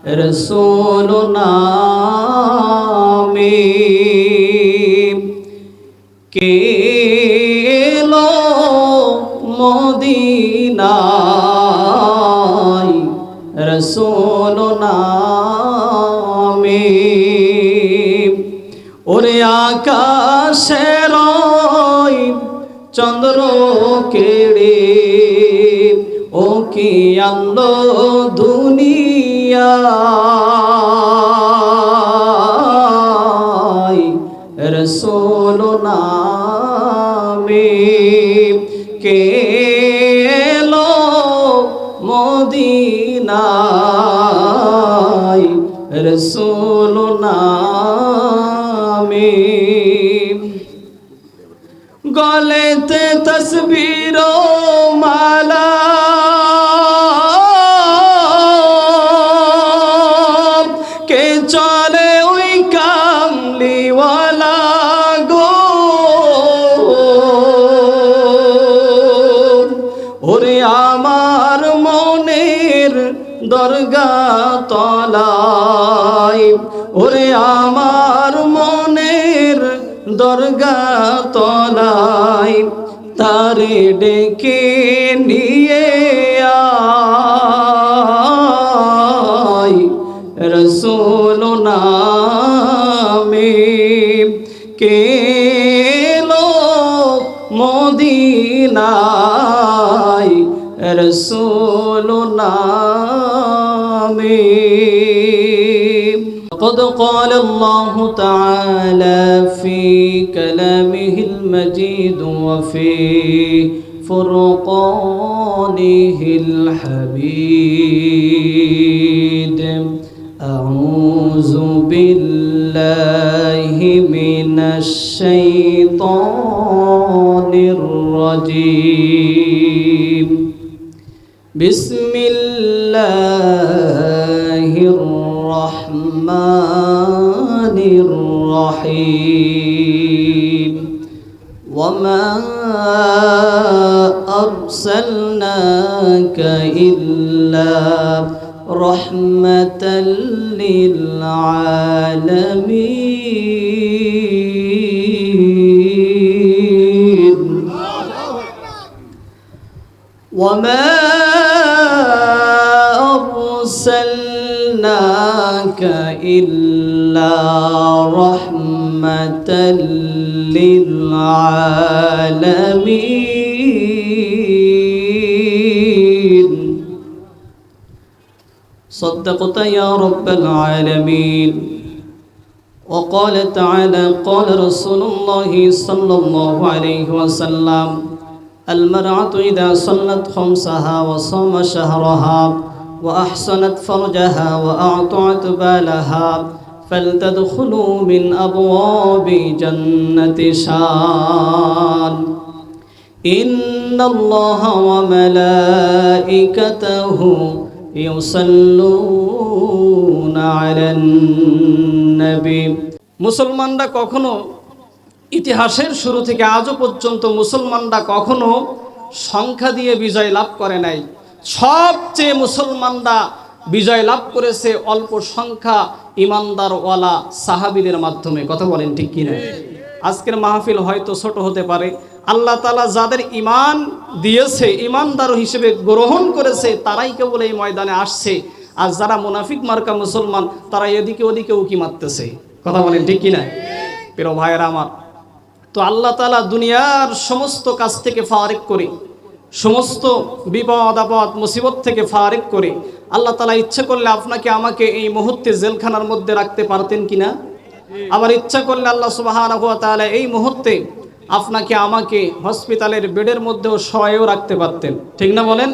রসুল নামে কে এলো মদিনায় রসুল নামে ওরে আকাশের চন্দ্র কেড়ে ও কি আলো দুনিয়ায় রসুল নামে কে এলো মদিনায় রসুল নামে গলেতে তসবির মালা কে চলে ওই কামলিওয়ালা গো ওরে আমার মনের দরগা তলায় ওরে আমার মনের দরগা তলায় তারে ডেকে নিয়ে আয় রসুল নামে কে এলো মদিনায় রসুল নামে قد قال الله تعالى في كلامه المجيد وفي فرقانه الحميد أعوذ بالله من الشيطان الرجيم بسم الله الرحمن الرحيم وما أرسلناك إلا رحمة للعالمين وما أرسلناك إلا رحمة للعالمين صدقت يا رب العالمين وقال تعالى قال رسول الله صلى الله عليه وسلم المرأة إذا صلت خمسها وصام شهرها وأحسنت فرجها وأعطت بالها فلتدخلوا من أبواب جنة شان إن الله وملائكته يصلون على النبي মুসলমানরা কখনো ইতিহাসের শুরু থেকে আজও পর্যন্ত মুসলমানরা কখনো সংখ্যা দিয়ে বিজয় লাভ করে নাই সবচেয়ে মুসলমানরা বিজয় লাভ করেছে অল্প সংখ্যা ইমানদারওয়ালা সাহাবীদের মাধ্যমে কথা বলেন ঠিক কি না আজকের মাহফিল হয়তো ছোট হতে পারে আল্লাহ তাআলা যাদের ঈমান দিয়েছে ঈমানদার হিসেবে গ্রহণ করেছে তারাই কেবল এই ময়দানে আসছে আর যারা মুনাফিক মার্কা মুসলমান তারা এদিকে ওদিকে উকি মারতেছে কথা বলেন ঠিক কি না প্রিয় ভাইরা আমার তো আল্লাহ তাআলা দুনিয়ার সমস্ত কাজ থেকে ফারিক করে সমস্ত বিপদ আপদ মুসিবত থেকে ফারিক করে আল্লাহ তাআলা ইচ্ছা করলে আপনাকে আমাকে এই মুহূর্তে জেলখানার মধ্যে রাখতে পারতেন কিনা আবার ইচ্ছা করলে আল্লাহ সুবহানাহু ওয়া তাআলা এই মুহূর্তে আপনাকে আমাকে হসপিটালের বেডের মধ্যেও শোয়ায়ও রাখতে পারতেন ঠিক না বলেন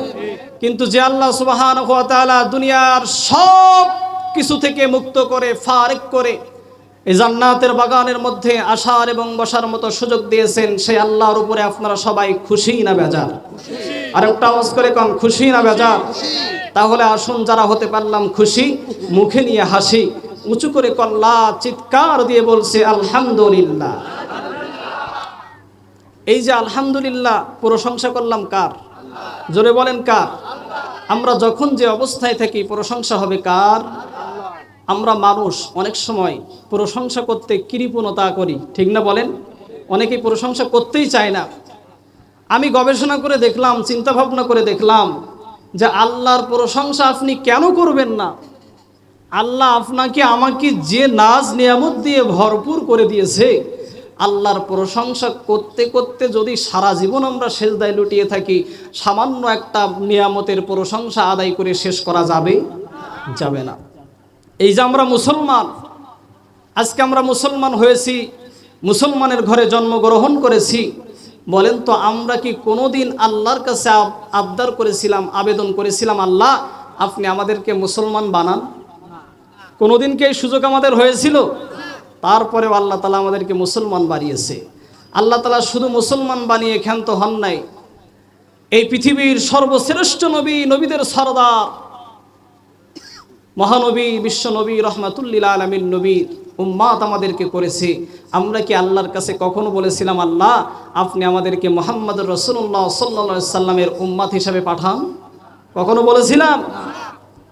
কিন্তু যে আল্লাহ সুবহানাহু ওয়া তাআলা দুনিয়ার সব কিছু থেকে মুক্ত করে ফারিক করে এই জান্নাতের বাগানের মধ্যে আসার এবং বসার মতো সুযোগ দিয়েছেন সেই আল্লাহর উপরে আপনারা সবাই খুশি না বেজার আর একটা আওয়াজ করে কম খুশি না বেজার তাহলে আসুন যারা হতে পারলাম খুশি মুখে নিয়ে হাসি উঁচু করে কল্লা চিৎকার দিয়ে বলছে আলহামদুলিল্লাহ এই যে আলহামদুলিল্লাহ প্রশংসা করলাম কার জোরে বলেন কার আমরা যখন যে অবস্থায় থাকি প্রশংসা হবে কার আমরা মানুষ অনেক সময় প্রশংসা করতে কৃপণতা করি, ঠিক না বলেন? অনেকেই প্রশংসা করতেই চায় না। আমি গবেষণা করে দেখলাম, চিন্তা ভাবনা করে দেখলাম যে আল্লাহর প্রশংসা আপনি কেন করবেন না? আল্লাহ আপনাকে আমাকে যে নাজ নিয়ামত দিয়ে ভরপুর করে দিয়েছে, আল্লাহর প্রশংসা করতে করতে যদি সারা জীবন আমরা সেজদায় লুটিয়ে থাকি, সামান্য একটা নিয়ামতের প্রশংসা আদায় করে শেষ করা যাবে? যাবে না। এই যে আমরা মুসলমান, আজকে আমরা মুসলমান হয়েছি, মুসলমানের ঘরে জন্মগ্রহণ করেছি, বলেন তো আমরা কি কোনোদিন আল্লাহর কাছে আবদার করেছিলাম, আবেদন করেছিলাম, আল্লাহ আপনি আমাদেরকে মুসলমান বানান? কোনোদিন কি এই সুযোগ আমাদের হয়েছিল? তারপরেও আল্লাহ তাআলা আমাদেরকে মুসলমান বানিয়েছে। আল্লাহ তাআলা শুধু মুসলমান বানিয়ে ক্ষান্ত হন নাই, এই পৃথিবীর সর্বশ্রেষ্ঠ নবী, নবীদের সরদার, মহানবী, বিশ্বনবী, রহমাতুল্লিল আলামিন নবীর উম্মাত আমাদেরকে করেছে। আমরা কি আল্লাহর কাছে কখনো বলেছিলাম, আল্লাহ আপনি আমাদেরকে মুহাম্মদুর রাসূলুল্লাহ সাল্লাল্লাহু আলাইহি সাল্লামের উম্মাত হিসাবে পাঠান? কখনো বলেছিলাম?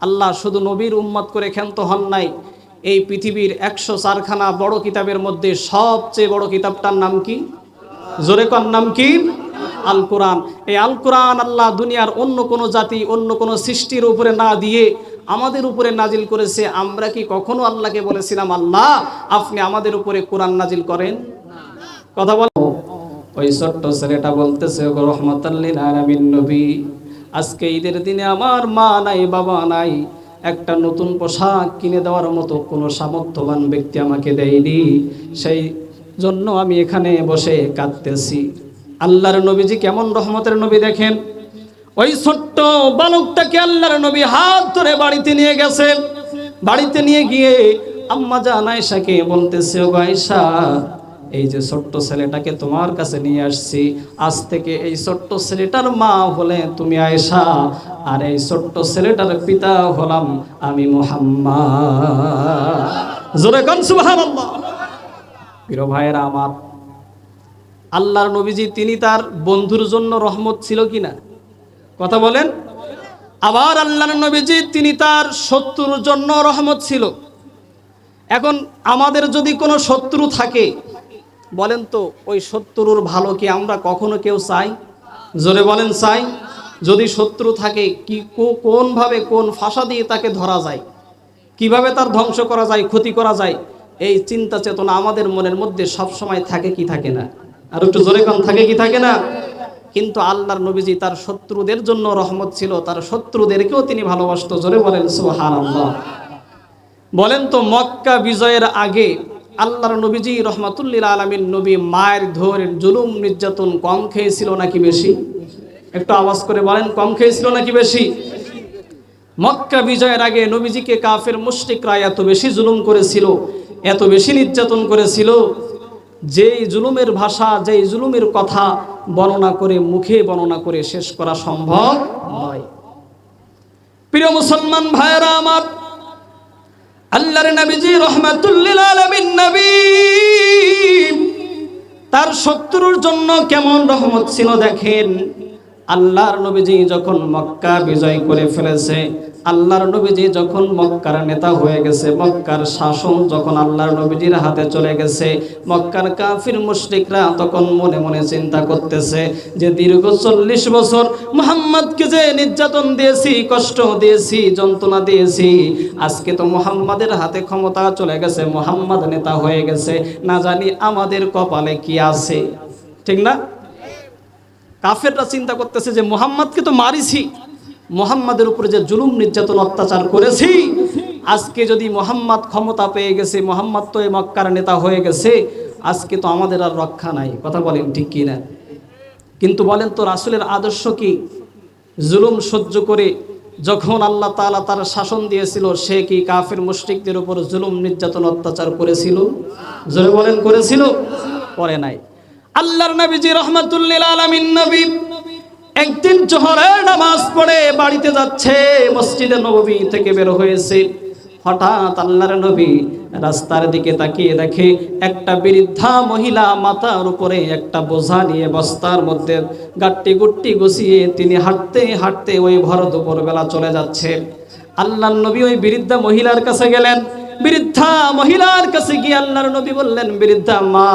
আল্লাহ শুধু নবীর উম্মত করে ক্ষান্ত হন নাই, এই পৃথিবীর 104খানা বড় কিতাবের মধ্যে সবচেয়ে বড় কিতাবটার নাম কি? জোরে কোন নাম কি? আল কোরআন। এই আল কোরআন আল্লাহ দুনিয়ার অন্য কোনো জাতি, অন্য কোনো সৃষ্টির উপরে না দিয়ে আমাদের উপরে নাজিল করেছে। আমরা কি কখনো আল্লাহকে বলেছিলাম, আল্লাহ আপনি আমাদের উপরে কোরআন নাজিল করেন? কথা বল। ওই ছোট্ট ছেলেটা বলতেছে, ওগো রহমাতাল লিল আলামিন নবী, আজকে ঈদের দিনে আমার মা নাই, বাবা নাই, একটা নতুন পোশাক কিনে দেওয়ার মতো কোনো সামর্থ্যবান ব্যক্তি আমাকে দেয়নি, সেই জন্য আমি এখানে বসে কাঁদতেছি। আল্লাহর নবীজি কেমন রহমতের নবী দেখেন। ওই ছোট্ট বালকটাকে আল্লাহর নবী হাত ধরে বাড়িতে নিয়ে গেছেন। বাড়িতে নিয়ে গিয়ে আম্মা জান আয়েশাকে বলতেছে, ওগো আয়েশা, এই যে ছোট্ট ছেলেটাকে তোমার কাছে নিয়ে আসছি, আজ থেকে এই ছোট্ট ছেলেটার মা হলে তুমি আয়েশা, আর এই ছোট্ট ছেলেটার পিতা হলাম আমি মুহাম্মদ। জোরে কোন সুবহানাল্লাহ। প্রিয় ভাইয়েরা আমার, আল্লাহর নবীজি তিনি তার বন্ধুর জন্য রহমত ছিল কিনা? কথা বলেন। আবার আল্লাহর নবীজি তিনি তার শত্রুর জন্য রহমত ছিল। এখন আমাদের যদি কোনো শত্রু থাকে, বলেন তো ওই শত্রুর ভালো কি আমরা কখনো কেউ চাই? জোরে বলেন, চাই? যদি শত্রু থাকে, কি কোনভাবে, কোন ফাঁসা দিয়ে তাকে ধরা যায়, কিভাবে তার ধ্বংস করা যায়, ক্ষতি করা যায়, এই চিন্তা চেতনা আমাদের মনের মধ্যে সব সময় থাকে কি থাকে না? আর একটু জোরে কোন, থাকে কি থাকে না? কিন্তু আল্লাহর নবীজি তার শত্রুদের জন্য রহমত ছিল, তার শত্রুদেরকেও তিনি ভালোবাসতো। জোরে বলেন সুবহানাল্লাহ। বলেন তো মক্কা বিজয়ের আগে আল্লাহর নবীজি রহমাতুল্লিল আলামিন নবী মায়ের ধরে জুলুম নির্যাতন কম খেয়েছিল নাকি বেশি? একটু আওয়াজ করে বলেন, কম খেয়েছিল নাকি বেশি? মক্কা বিজয়ের আগে নবীজিকে কাফের মুশরিকরা এত বেশি জুলুম করেছিল, এত বেশি নির্যাতন করেছিল, যেই জুলুমের ভাষা, যেই জুলুমের কথা বর্ণনা করে, মুখে বর্ণনা করে শেষ করা সম্ভব নয়। প্রিয় মুসলমান ভাইরা আমার, আল্লাহর নবীজি রহমাতুল্লিল আলামিন নবী তার শত্রুর জন্য কেমন রহমত ছিল দেখেন। আল্লাহর নবীজি যখন মক্কা বিজয় করে ফেলেছে, আল্লাহর নবীজি যখন মক্কার নেতা হয়ে গেছে, মক্কার শাসন যখন আল্লাহর নবীজির হাতে চলে গেছে, মক্কার কাফির মুশরিকরা তখন মনে মনে চিন্তা করতেছে যে দীর্ঘ 40 বছর মুহাম্মদকে যে নির্যাতন দিয়েছি, কষ্ট দিয়েছি, যন্ত্রণা দিয়েছি, আজকে তো মুহাম্মাদের হাতে ক্ষমতা চলে গেছে, মুহাম্মদ নেতা হয়ে গেছে, না জানি আমাদের কপালে কি আছে। ঠিক না? কাফেররা চিন্তা করতেছে যে মুহাম্মদকে তো মারিছি, মুহাম্মাদের উপরে যে জুলুম নির্যাতন অত্যাচার করেছি, আজকে যদি মুহাম্মদ ক্ষমতা পেয়ে গেছে, মুহাম্মদ তো এই মক্কার নেতা হয়ে গেছে, আজকে তো আমাদের আর রক্ষা নাই। কথা বলেন ঠিক কি না? কিন্তু বলেন তো রাসূলের আদর্শ কি? জুলুম সহ্য করে যখন আল্লাহ তাআলা তার শাসন দিয়েছিল, সে কি কাফের মুশরিকদের উপর জুলুম নির্যাতন অত্যাচার করেছিল? জোরে বলেন, করেছিল? করে নাই। আল্লাহর নবীজি রহমাতুল্লিল আলামিন নবী একদিন জোহরের নামাজ পড়ে বাড়িতে যাচ্ছে, মসজিদে নববী থেকে বের হয়েছে। হঠাৎ আল্লাহর নবী রাস্তার দিকে তাকিয়ে দেখে একটা বৃদ্ধা মহিলা মাথার উপরে একটা বোঝা নিয়ে বস্তার মধ্যে গাট্টি গুট্টি গুছিয়ে তিনি হাঁটতে হাঁটতে ওই ভর দুপুর বেলা চলে যাচ্ছে। আল্লাহর নবী ওই বৃদ্ধা মহিলার কাছে গেলেন, বৃদ্ধা মহিলার কাছে গিয়ে আল্লাহর নবী বললেন, বৃদ্ধা মা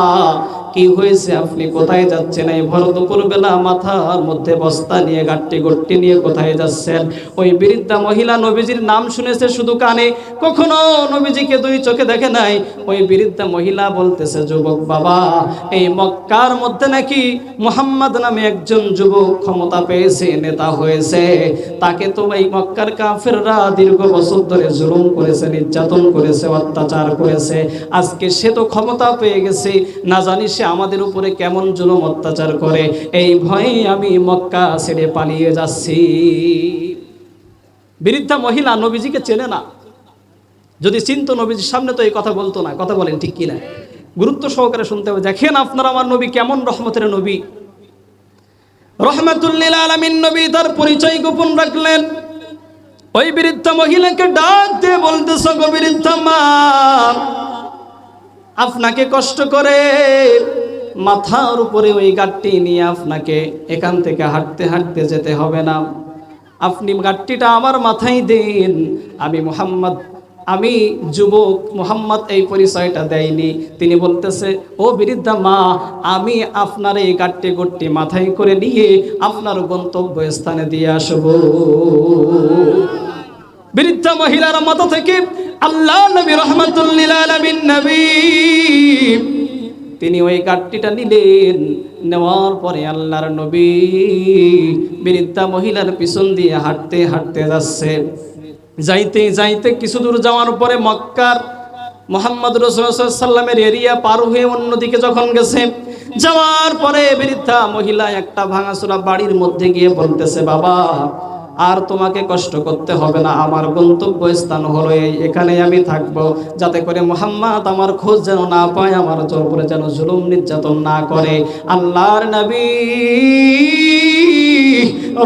কি হয়েছে, আপনি কোথায় যাচ্ছেন? এই ভর দুপুর বেলা মাথার মধ্যে বস্তা নিয়ে গাট্টি গট্টি নিয়ে কোথায় যাচ্ছেন? ওই বৃদ্ধা মহিলা নবীজির নাম শুনেছে শুধু কানে, কখনো নবীজিকে দুই চোখে দেখে নাই। ওই বৃদ্ধা মহিলা বলতেছে, যুবক বাবা, এই মক্কার মধ্যে নাকি মুহাম্মদ নামে একজন যুবক ক্ষমতা পেয়েছে, নেতা হয়েছে। তাকে তো এই মক্কার কাফেররা দীর্ঘ বছর ধরে জুলুম করেছে, নির্যাতন করেছে, অত্যাচার করেছে। আজকে সে তো ক্ষমতা পেয়ে গেছে, না জানি সে আমাদের উপরে কেমন জুলুম অত্যাচার করে। এই ভয়ে আমি মক্কা ছেড়ে পালিয়ে যাচ্ছি। বৃদ্ধা মহিলা নবীজিকে চেনে না। যদি চিনতো নবীজির সামনে তো এই কথা বলতো না। কথা বলেন ঠিক কিনা? গুরুত্ব সহকারে শুনতে হবে। দেখেন আপনারা আমার নবী কেমন রহমতের নবী, রহমাতুল লিল আলামিন নবী। তার পরিচয় গোপন রাখলেন। ওই বৃদ্ধা মহিলাকে ডাক দিয়ে বলতেছে, গো বৃদ্ধা মা, আপনাকে কষ্ট করে মাথার উপরে ওই গাট্টি নিয়ে আপনাকে এখান থেকে হাঁটতে হাঁটতে যেতে হবে না। আপনি গাট্টিটা আমার মাথায় দিন। আমি মুহাম্মদ, আমি যুবক। মুহাম্মদ এই পরিচয়টা দেয়নি। তিনি বলতেছে, ও বৃদ্ধা মা, আমি আপনার এই গাট্টি গট্টি মাথায় করে নিয়ে আপনার গন্তব্য স্থানে দিয়ে আসব। বৃদ্ধা মহিলার মাথা থেকে আল্লাহ নবী রহমাতুল লিল আলামিন নবী তিনি ওই গাট্টিটা নিলেন। নেওয়ার পরে আল্লাহর নবী বৃদ্ধা মহিলার পিছন দিয়ে হাঁটতে হাঁটতে যাচ্ছে। যাইতে যাইতে কিছু দূর যাওয়ার পরে মক্কার মুহাম্মদ রাসূলুল্লাহ সাল্লাল্লাহু আলাইহি ওয়াসাল্লামের এরিয়া পার হয়ে অন্যদিকে যখন গেছে, যাওয়ার পরে বৃদ্ধা মহিলা একটা ভাঙাচোরা বাড়ির মধ্যে গিয়ে বলতেছে, বাবা, আর তোমাকে কষ্ট করতে হবে না। আমার গন্তব্য স্থান হলো এখানে আমি থাকবো, যাতে করে মুহাম্মদ আমার খোঁজ যেন না পায়, আমার উপরে যেন জুলুম নির্যাতন না করে। আল্লাহর নবী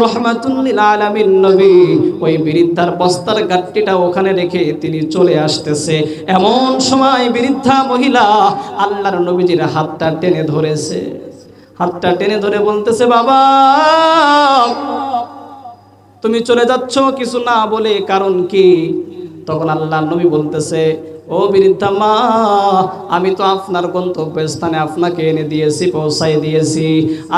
রহমাতুল লিল আলামিন নবী ওই বৃদ্ধার বস্তার গাট্টিটা ওখানে রেখে তিনি চলে আসতেছে। এমন সময় বৃদ্ধা মহিলা আল্লাহর নবীজির হাতটা টেনে ধরেছে। হাতটা টেনে ধরে বলতেছে, বাবা, তুমি চলে যাচ্ছ কিছু না বলে, কারণ কি? তখন আল্লাহর নবী বলতেছে, ও বৃদ্ধা মা, আমি তো আপনার গন্তব্যস্থানে আপনাকে এনে দিয়েছি, পৌঁছাই দিয়েছি।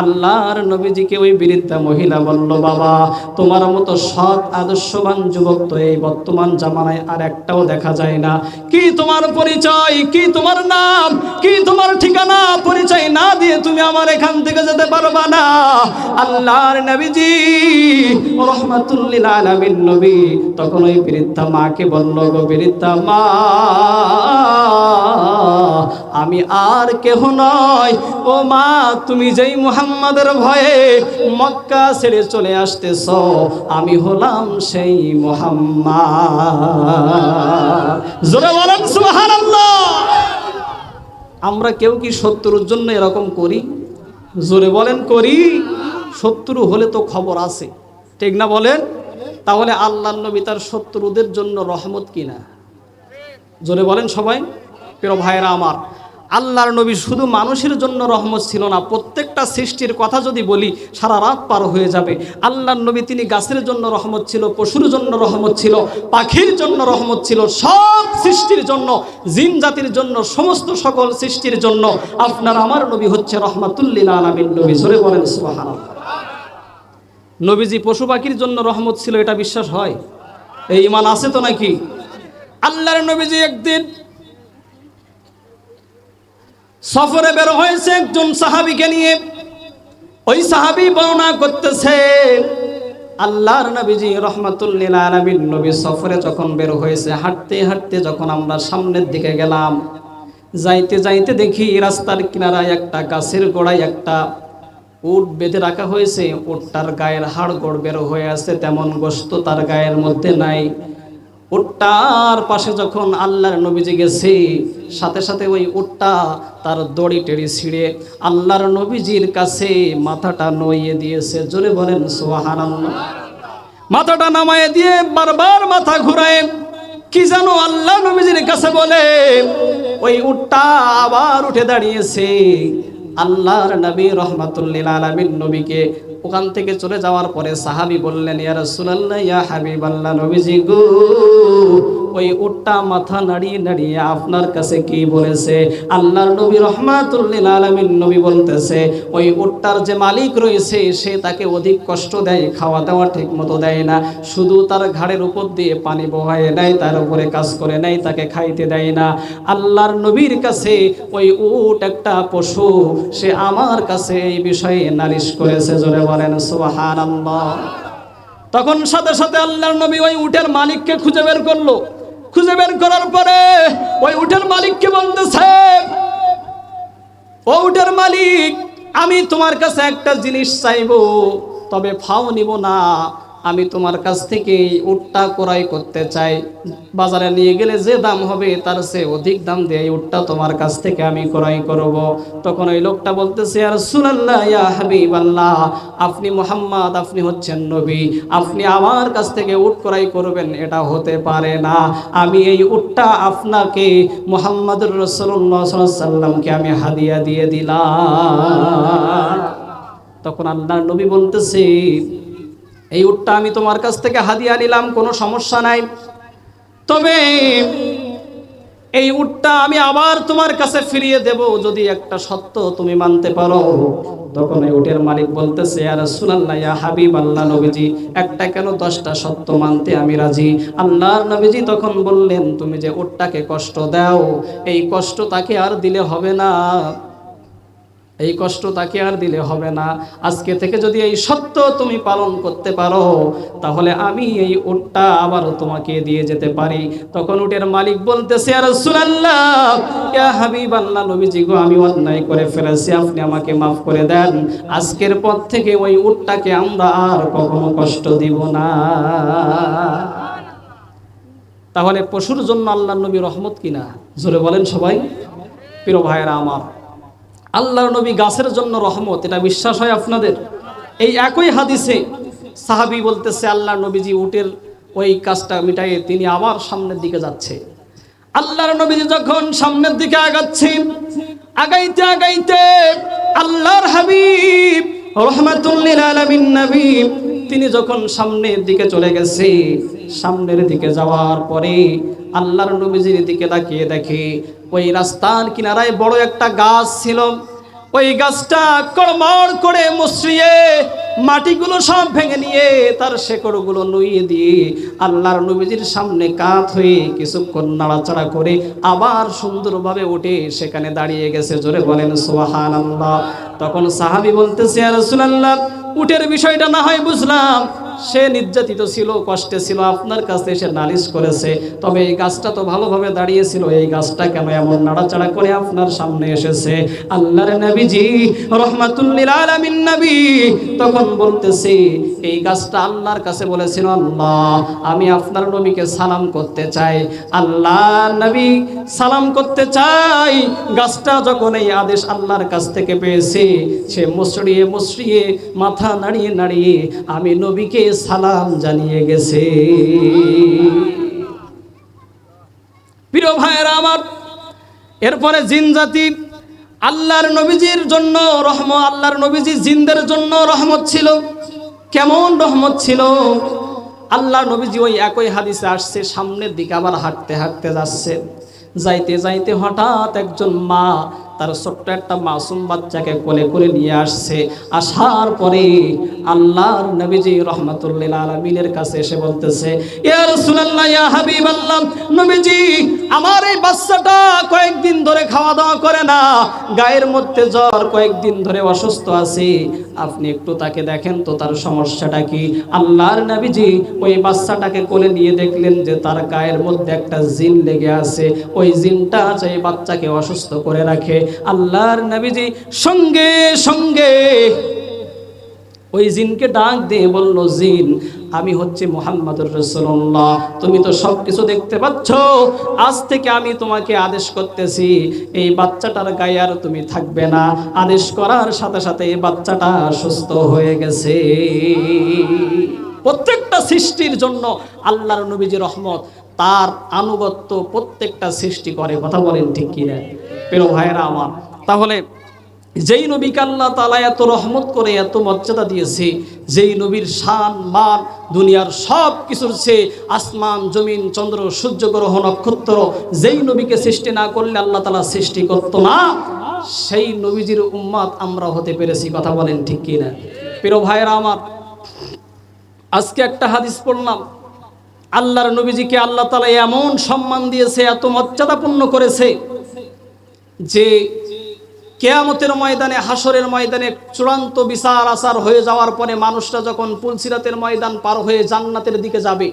আল্লাহর নবীজিকে ওই বৃদ্ধা মহিলা বলল, বাবা, তোমার মতো সৎ আদর্শবান যুবক তো এই বর্তমান জামানায় আর একটাও দেখা যায় না। কি তোমার পরিচয়, কি তোমার নাম, কি তোমার ঠিকানা? পরিচয় না দিয়ে তুমি আমার এখান থেকে যেতে পারবা না। আল্লাহর নবীজি রহমাতুল লিল আলামিন নবী তখন ওই বৃদ্ধা মাকে বলল, গো বৃদ্ধা মা, আমি আর কেহ নয়। ও মা, তুমি যেই মুহাম্মাদের ভয়ে মক্কা ছেড়ে চলে আসতেছ, আমি হলাম সেই মুহাম্মদ। জোরে বলেন সুবহানাল্লাহ। আমরা কেউ কি শত্রুর জন্য এরকম করি? জোরে বলেন, করি? শত্রু হলে তো খবর আছে, ঠিক না বলেন? তাহলে আল্লাহর নবী তার শত্রুদের জন্য রহমত কিনা? জোরে বলেন সবাই। প্রিয় ভাইরা আমার, আল্লাহর নবী শুধু মানুষের জন্য রহমত ছিল না, প্রত্যেকটা সৃষ্টির কথা যদি বলি সারা রাত পার হয়ে যাবে। আল্লাহর নবী তিনি গাছের জন্য রহমত ছিল, পশুর জন্য রহমত ছিল, পাখির জন্য রহমত ছিল, সব সৃষ্টির জন্য, জিন জাতির জন্য, সমস্ত সকল সৃষ্টির জন্য আপনার আমার নবী হচ্ছে রহমাতুল লিল আলামিন নবী। জোরে বলেন সুবহানাল্লাহ। নবীজি পশু পাখির জন্য রহমত ছিল, এটা বিশ্বাস হয়? এই ঈমান আছে তো নাকি? আল্লাহর নবীজি একদিন সফরে বের হয়েছে একজন সাহাবীকে নিয়ে। ওই সাহাবী বর্ণনা করতেছে, আল্লাহর নবীজি রহমাতুল লিল আলামিন নবী সফরে যখন বের হয়েছে, হাঁটতে হাঁটতে যখন আমরা সামনের দিকে গেলাম, যাইতে যাইতে দেখি রাস্তার কিনারায় একটা গাছের গোড়ায় একটা উট বেঁধে রাখা হয়েছে। উটটার গায়ের হাড় গোড় বের হয়ে আছে, তেমন গোশত তার গায়ের মধ্যে নাই। উটটার পাশে যখন আল্লাহর নবীজি গেছে, সাথে সাথে ওই উটটা তার দড়ি টেড়ি ছিঁড়ে আল্লাহর নবীজির কাছে মাথাটা নইয়ে দিয়েছে। জোরে বলেন সুবহানাল্লাহ। মাথাটা নামায়ে দিয়ে বারবার মাথা ঘুরায় কি যেন আল্লাহ নবীজির কাছে বলে। ওই উটটা আবার উঠে দাঁড়িয়েছে। আল্লাহর নবী রহমাতুল লিল আলামিন নবীকে ওখান থেকে চলে যাওয়ার পরে সাহাবী বললেন, ইয়া রাসূলুল্লাহ, ইয়া হাবিবাল্লাহ, নবীজি গো, ওই উটটা মাথা নাড়িয়ে নাড়িয়ে আপনার কাছে কি বলেছে? আল্লাহর নবী রাহমাতুল লিল আলামিন নবী বলতেছে, ওই উটটার যে মালিক রয়েছে সে তাকে অধিক কষ্ট দেয়, খাওয়া দাওয়া ঠিক মতো দেয় না, শুধু তার ঘাড়ের উপর দিয়ে পানি বহায় নেয়, তার উপরে কাজ করে নেয়, তাকে খাইতে দেয় না। আল্লাহর নবীর কাছে ওই উট একটা পশু, সে আমার কাছে এই বিষয়ে নালিশ করেছে। জোরে বলেন সুবহানাল্লাহ। তখন সাথে সাথে আল্লাহর নবী ওই উটের মালিককে খুঁজে বের করলো। খুঁজে বের করার পরে ওই উটের মালিককে বলতেছে, ও উটের মালিক, আমি তোমার কাছে একটা জিনিস চাইবো, তবে ফাও নিব না। আমি তোমার কাছ থেকে উটটা ক্রয় করতে চাই। বাজারে নিয়ে গেলে যে দাম হবে তার চেয়ে অধিক দাম দিয়ে এই উটটা তোমার কাছ থেকে আমি ক্রয় করব। তখন ওই লোকটা বলতেছে, ইয়া রাসূলুল্লাহ, ইয়া হাবিবাল্লাহ, আপনি মুহাম্মদ, আপনি হচ্ছেন নবী, আপনি আমার কাছ থেকে উট ক্রয় করবেন এটা হতে পারে না। আমি এই উটটা আপনাকে মুহাম্মদুর রাসূলুল্লাহ সাল্লাল্লাহু আলাইহি ওয়াসাল্লামকে আমি হাদিয়া দিয়ে দিলাম। তখন আল্লাহর নবী বলতেছে, এই উটটা আমি তোমার কাছ থেকে হাদিয়া নিলাম, কোনো সমস্যা নাই, তবে এই উটটা আমি আবার তোমার কাছে ফিরিয়ে দেব যদি একটা সত্য তুমি মানতে পারো। তখন এই উটের মালিক বলতেছে, ইয়া রাসূলুল্লাহ, ইয়া হাবিবাল্লাহ, নবীজি, একটা কেন 10টা সত্য মানতে আমি রাজি। আল্লাহর নবীজি তখন বললেন, তুমি যে উটটাকে কষ্ট দাও, এই কষ্ট তাকে আর দিলে হবে না, এই কষ্ট তাকে আর দিলে হবে না। আজকে থেকে যদি এই সত্য তুমি পালন করতে পারো, তাহলে আমি এই উটটা আবারও তোমাকে দিয়ে যেতে পারি। তখন উটের মালিক বলতেছে, ইয়া রাসূলুল্লাহ, ইয়া হাবিবাল্লাহ, নবীজি গো, আমি অন্যায় করে ফেলেছি, আপনি আমাকে মাফ করে দেন। আজকের পর থেকে ওই উটটাকে আমরা আর কখনো কষ্ট দিব না। তাহলে পশুর জন্য আল্লাহর নবী রহমত কিনা? জোরে বলেন সবাই। প্রিয় ভাইয়েরা আমার, আল্লাহর নবী গাছের জন্য রহমত, এটা বিশ্বাস হয় আপনাদের? এই একই হাদিসে সাহাবী বলতেছে, আল্লাহর নবীজি উটের ওই কাজটা মিটাইয়ে তিনি আবার সামনের দিকে যাচ্ছে। আল্লাহর নবীজি যখন সামনের দিকে আগাচ্ছেন, আগাইতে আগাইতে আল্লাহর হাবিব রাহমাতুল লিল আলামিন নবী তিনি যখন সামনের দিকে চলে গেছে, সামনের দিকে যাওয়ার পরে আল্লাহর নবীজির দিকে তাকিয়ে দেখে ওই রাস্তার কিনারায় বড় একটা গাছ ছিল। ওই গাছটা কড়মড় করে মুচড়িয়ে মাটিগুলো সব ভেঙে নিয়ে তার শেকড়গুলো নুইয়ে দিয়ে আল্লাহর নবীজির সামনে কাত হয়ে কিছুক্ষণ নাড়াচাড়া করে আবার সুন্দরভাবে উঠে সেখানে দাঁড়িয়ে গেছে। জোরে বলেন সুবহানাল্লাহ। তখন সাহাবী বলতেছে, ইয়া রাসূলুল্লাহ, উটের বিষয়টা না হয় বুঝলাম, সে নির্যাতিত ছিল, কষ্টে ছিল, আপনার কাছে এসে নালিশ করেছে, তবে এই গাছটা তো ভালোভাবে দাঁড়িয়েছিল, এই গাছটা কেন এমন নাড়াচাড়া করে আপনার সামনে এসেছে? আল্লাহর নবীজি রাহমাতুল লিল আলামিন নবী তখন বলতেছে, এই গাছটা আল্লাহর কাছে বলেছিল, আল্লাহ, আমি আপনার নবীকে সালাম করতে চাই। আল্লাহর নবী সালাম করতে চাই। গাছটা যখন এই আদেশ আল্লাহর কাছ থেকে পেয়েছে, সে মুচড়িয়ে মুচড়িয়ে মাথা নাড়িয়ে নাড়িয়ে আমি নবীকে সালাম জানিয়ে গেছে। প্রিয় ভাইয়েরা আমার, এরপরে জিন জাতি আল্লাহর নবীজির জন্য আল্লাহর নবীজি জিনদের জন্য রহমত ছিল। কেমন রহমত ছিল? আল্লাহর নবীজি ওই একই হাদিসে আসছে, সামনের দিকে আবার হাঁটতে হাঁটতে যাচ্ছে, যাইতে যাইতে হঠাৎ একজন মা তার ছোট্ট একটা মাসুম বাচ্চাকে কোলে করে নিয়ে আসছে। আসার পরে আল্লাহর নবীজি রাহমাতুল লিল আলামিনের কাছে এসে বলতেছে, ইয়া রাসূলুল্লাহ, ইয়া হাবিবাল্লাহ, নবীজি, আমার এই বাচ্চাটা কয়েকদিন ধরে খাওয়া দাওয়া করে না, গায়ের মধ্যে জ্বর, কয়েকদিন ধরে অসুস্থ আছে, আপনি একটু তাকে দেখেন তো, তার সমস্যাটা কি? আল্লাহর নবীজি ওই বাচ্চাটাকে কোলে নিয়ে দেখলেন যে তার গায়ের মধ্যে একটা জিন লেগে আছে, ওই জিনটা সেই বাচ্চাকে অসুস্থ করে রাখে। আল্লাহর নবীজি সঙ্গে সঙ্গে ওই জিনকে ডাক দিয়ে বলল, জিন, আমি হচ্ছে মুহাম্মদুর রাসূলুল্লাহ, তুমি তো সব কিছু দেখতে পাচ্ছ, আজ থেকে আমি তোমাকে আদেশ করতেছি, এই বাচ্চাটার গায়ে আর তুমি থাকবে না। আদেশ করার সাথে সাথে এই বাচ্চাটা সুস্থ হয়ে গেছে। প্রত্যেকটা সৃষ্টির জন্য আল্লাহর নবীজি রহমত, তার আনুগত্য প্রত্যেকটা সৃষ্টি করে। কথা বলেন ঠিক কি না? প্রিয় ভাইয়েরা আমার, তাহলে যেই নবীকে আল্লাহ তাআলা এত রহমত করে এত মর্যাদা দিয়েছে, যেই নবীর শান মান দুনিয়ার সব কিছুর চেয়ে, আসমান জমিন চন্দ্র সূর্য গ্রহ নক্ষত্র, যেই নবীকে সৃষ্টি না করলে আল্লাহ তাআলা সৃষ্টি করতো না, সেই নবীজির উম্মত আমরা হতে পেরেছি। কথা বলেন ঠিক কিনা? প্রিয় ভাইয়েরা আমার, আজকে একটা হাদিস পড়লাম, আল্লাহর নবীজিকে আল্লাহ তাআলা এমন সম্মান দিয়েছে, এত মর্যাদাপূর্ণ করেছে যে কিয়ামতের ময়দানে, হাসরের ময়দানে চূড়ান্ত বিচার আচার হয়ে যাওয়ার পরে মানুষরা যখন পুলসিরাতের ময়দান পার হয়ে জান্নাতের দিকে যাবে,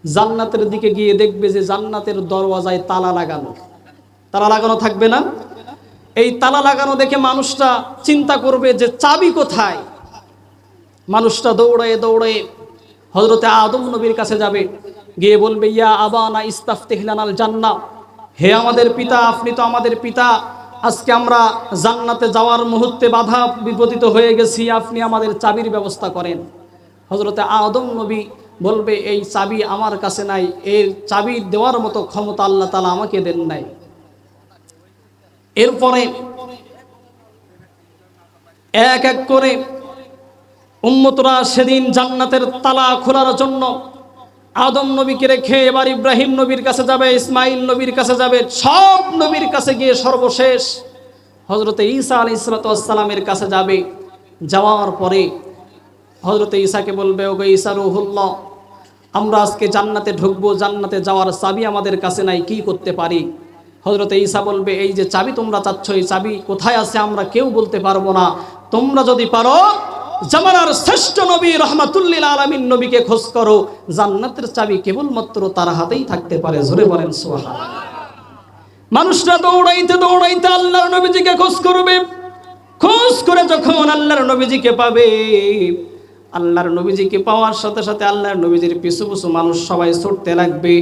জান্নাতের দিকে গিয়ে দেখবে যে জান্নাতের দরওয়াজায় তালা লাগানো। তালা লাগানো থাকবে না? এই তালা লাগানো দেখে মানুষরা চিন্তা করবে যে চাবি কোথায়। মানুষরা দৌড়ে দৌড়ে হযরতে আদম নবীর কাছে যাবে, গিয়ে বলবে, ইয়া আবানা ইস্তাফতিহ লানাল জান্নাহ, হে আমাদের পিতা, আপনি তো আমাদের পিতা, আজকে আমরা জান্নাতে যাওয়ার মুহূর্তে বাধা বিপত্তিত হয়ে গেছি, আপনি আমাদের চাবির ব্যবস্থা করেন। হযরতে আদম নবী বলবে, এই চাবি আমার কাছে নাই, এর চাবি দেওয়ার মতো ক্ষমতা আল্লাহ তাআলা আমাকে দেন নাই। এরপরে এক এক করে উম্মতরা সেদিন জান্নাতের তালা খোলার জন্য আদম নবীকে রেখে এবার ইব্রাহিম নবীর কাছে যাবে, ইসমাইল নবীর কাছে যাবে, সব নবীর কাছে গিয়ে সর্বশেষ হযরতে ঈসা আলাইহিস সালামের কাছে যাবে। যাওয়ার পরে হযরতে ঈসাকে বলবে, ওগো ঈসা রূহুল্লাহ, আমরা আজকে জান্নাতে ঢুকবো, জান্নাতে যাওয়ার চাবি আমাদের কাছে নাই, কি করতে পারি? হযরতে ঈসা বলবে, এই যে চাবি তোমরা চাচ্ছ, এই চাবি কোথায় আছে আমরা কেউ বলতে পারবো না, তোমরা যদি পারো জামানার শ্রেষ্ঠ নবী রাহমাতুল লিল আলামিন নবীকে খোঁজ করো, জান্নাতের চাবি কেবলমাত্র তার হাতেই থাকতে পারে। জোরে বলেন সুবহানাল্লাহ। মানুষরা দৌড়াইতে দৌড়াইতে আল্লাহর নবীজিকে খোঁজ করবে। খোঁজ করে যখন আল্লাহর নবীজিকে পাবে, আল্লাহর নবীজিকে পাওয়ার সাথে সাথে আল্লাহর নবীজির পিছু পিছু মানুষ সবাই ছুটতে লাগবে।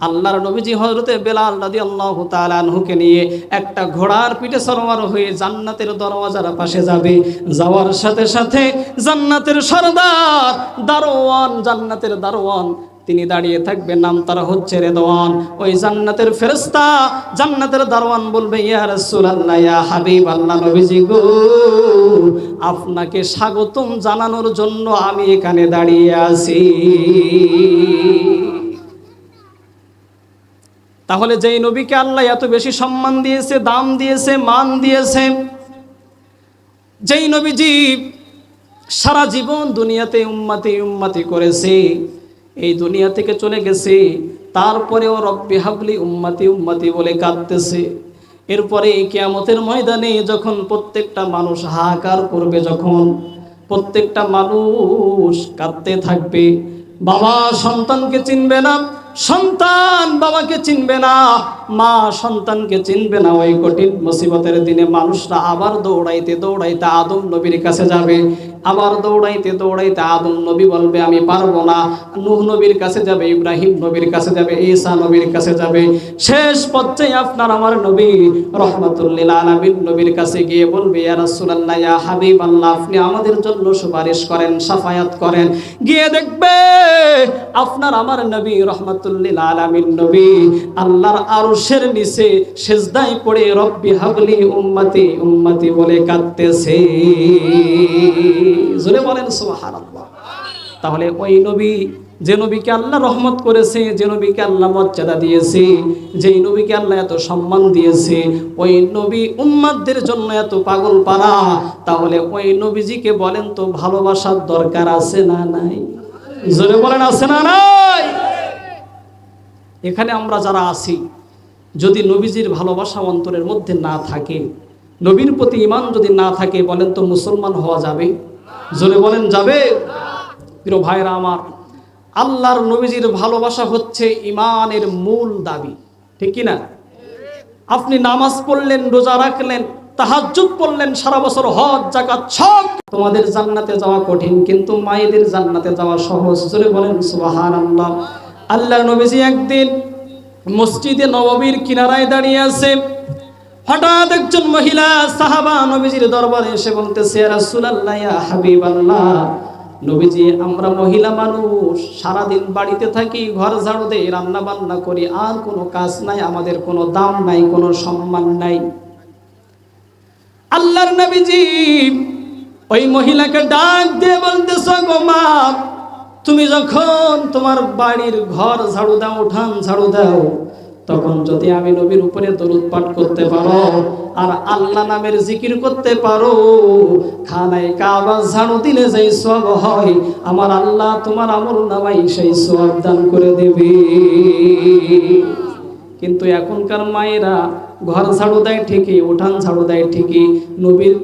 আল্লাহর নবীজি হযরতে বেলাল রাদিয়াল্লাহু তাআলা আনহুকে নিয়ে একটা ঘোড়ার পিঠে সওয়ার হয়ে জান্নাতের দরওয়াজার পাশে যাবে। যাওয়ার সাথে সাথে জান্নাতের সরদার দারোয়ান, জান্নাতের দারোয়ান তিনি দাঁড়িয়ে থাকবেন, নাম তার হচ্ছে রেদওয়ান। ওই জান্নাতের ফেরেশতা, জান্নাতের দারওয়ান বলবে, ইয়া রাসূলুল্লাহ, ইয়া হাবিবাল্লাহ, নবীজি গো, আপনাকে স্বাগতম জানানোর জন্য আমি এখানে দাঁড়িয়ে আছি। তাহলে যেই নবীকে আল্লাহ এত বেশি সম্মান দিয়েছে, দাম দিয়েছে, মান দিয়েছে, যেই নবীজি সারা জীবন দুনিয়াতে উম্মতি উম্মতি করেছে, এই দুনিয়া থেকে চলে গেছে, তারপরেও রব্বি হাবলি উম্মতি উম্মতি বলে কাঁদতেছে। এরপরে কিয়ামতের ময়দানে যখন প্রত্যেকটা মানুষ হাহাকার করবে, যখন প্রত্যেকটা মানুষ কাঁদতে থাকবে, বাবা সন্তানকে চিনবে না, সন্তান বাবাকে চিনবে না, মা সন্তানকে চিনবে না, ওই কঠিন মুসিবতের দিনে মানুষরা আবার দৌড়াইতে দৌড়াইতে আদম নবীর কাছে যাবে। আবার দৌড়াইতে দৌড়াইতে আদম নবী বলবে, আমি পারবো না। নূহ নবীর কাছে যাবে, ইব্রাহিম নবীর কাছে যাবে, ঈসা নবীর কাছে যাবে। শেষ পর্যায়ে আপনার আমার নবী রাহমাতুল লিল আলামিন নবীর কাছে গিয়ে বলবে, ইয়া রাসূলুল্লাহ, ইয়া হাবিবাল্লাহ, আপনি আমাদের জন্য সুপারিশ করেন, শাফায়াত করেন। গিয়ে দেখবে আপনার আমার নবী রাহমাতুল লিল আলামিন নবী আল্লাহর আরশের নিচে সিজদায় পড়ে রব্বি হাবলি উম্মতি উম্মতি বলে কাঁদতেছে। জোরে বলেন সুবহানাল্লাহ। তাহলে ওই নবী, যে নবীকে আল্লাহ রহমত করেছে, যে নবীকে আল্লাহ মর্যাদা দিয়েছে, যেই নবীকে আল্লাহ এত সম্মান দিয়েছে, ওই নবী উম্মতদের জন্য এত পাগল পারা, তাহলে ওই নবীজিকে বলেন তো ভালোবাসার দরকার আছে না নাই? জোরে বলেন, আছে না নাই? এখানে আমরা যারা আছি, যদি নবীজির ভালোবাসা অন্তরের মধ্যে না থাকে, নবীর প্রতি ঈমান যদি না থাকে, বলেন তো মুসলমান হওয়া যাবে? জোরে বলেন, যাবে? প্রিয় ভাইরা আমার, আল্লাহর নবীজির ভালোবাসা হচ্ছে ঈমানের মূল দাবি, ঠিক কি না? আপনি নামাজ পড়লেন, রোজা রাখলেন, তাহাজ্জুদ পড়লেন, সারা বছর হজ যাকাত সব, তোমাদের জান্নাতে যাওয়া কঠিন, কিন্তু মায়েদের জান্নাতে যাওয়া সহজ। জোরে বলেন সুবহানাল্লাহ। আল্লাহর নবীজি একদিন মসজিদে নববীর কিনারায় দাঁড়িয়ে আছে। হঠাৎ একজন মহিলা সাহাবা নবীজির দরবারে এসে বলতেছে, ইয়া রাসূলুল্লাহ, ইয়া হাবিবাল্লাহ, নবীজি, আমরা মহিলা মানুষ, সারাদিন বাড়িতে থাকি, ঘর ঝাড়ু দেই, রান্না বান্না করি, আর কোনো কাজ নাই, আমাদের কোনো দাম নাই, কোনো সম্মান নাই। আল্লাহর নবীজি ওই মহিলাকে ডাক দিয়ে বলতেছ, গো মা, তুমি যখন তোমার বাড়ির ঘর ঝাড়ু দাও, উঠান ঝাড়ু দাও, তখন যদি আমি নবীর উপরে দরুদ পাঠ করতে পারো আর আল্লাহ নামের জিকির করতে পারো, খানায় কাবা ঝাড়ু দিলে যেই সওয়াব হয়, আমার আল্লাহ তোমার আমল নামায় সেই সওয়াব দান করে দেবে। কিন্তু এখনকার মায়েরা ঘর ঝাড়ু দেয় ঠিকই, উঠান ঝাড়ু দেয় ঠিকই, নবীর